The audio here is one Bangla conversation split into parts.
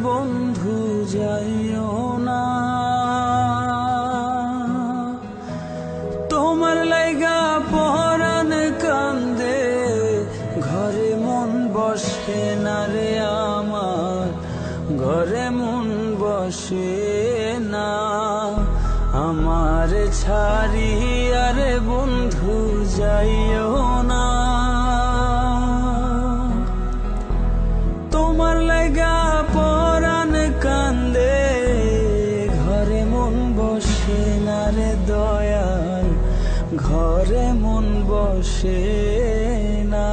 বন্ধু যাইও না। তোমার লাইগা পরাণ কান্দে, ঘরে মন বসে না রে আমার, ঘরে মন বসে না। আমার ছাড়িয়া রে বন্ধু যাইও না। তোমার লাইগা পরাণ কান্দে, ঘরে মন বসে না রে দয়াল, ঘরে মন বসে না।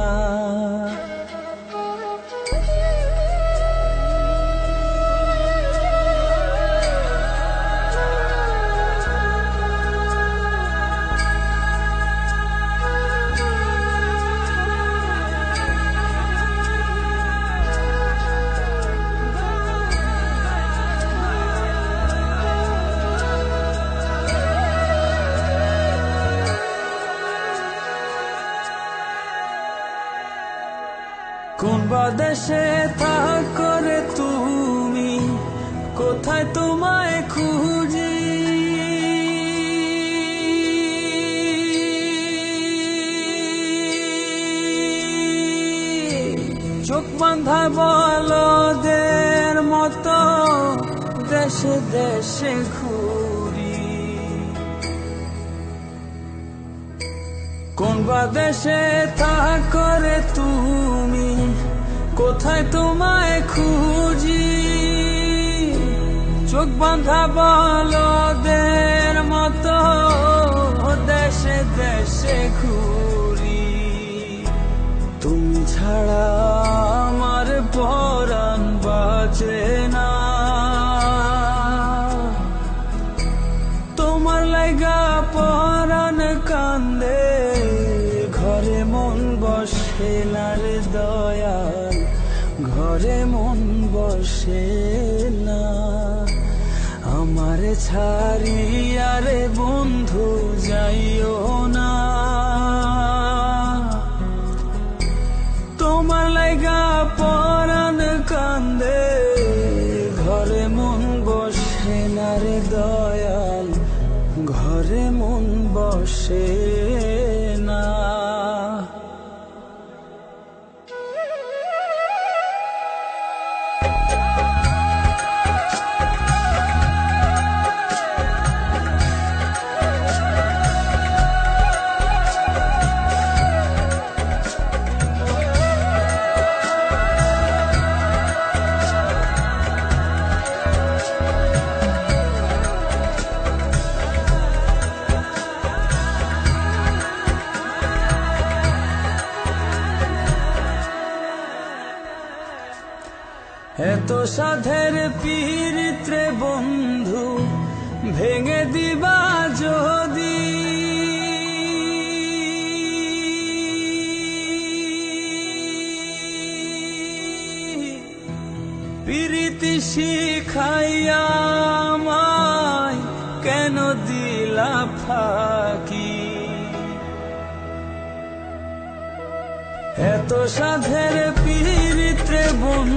কোন বাদেশে থাকো রে তুমি, কোথায় তোমায় খুঁজি। চোখ বাঁধা বলদের মতো দেশে দেশে ঘুরি। কোন বাদেশে থাকো রে তুমি, কোথায় তোমায় খুঁজি। চোখ বাঁধা বলদের মতো দেশে দেশে ঘুরি। তুমি ছাড়া আমার পরাণ বাঁচে না। তোমার লাইগা পরাণ কান্দে, ঘরে মন বসে না রে দয়াল, ঘরে মন বসে না। আমার ছাড়িয়া রে বন্ধু যাইও না। তোমার লাইগা পরাণ কান্দে, ঘরে মন বসে না রে দয়াল, ঘরে মন বসে না। এত সাধের পীড়িত রে বন্ধু ভেঙে দিবা যদি, পীড়িতি শিখাইয়া আমায় কেন দিলা ফাঁকি। এত সাধের পীড়িত রে বন্ধু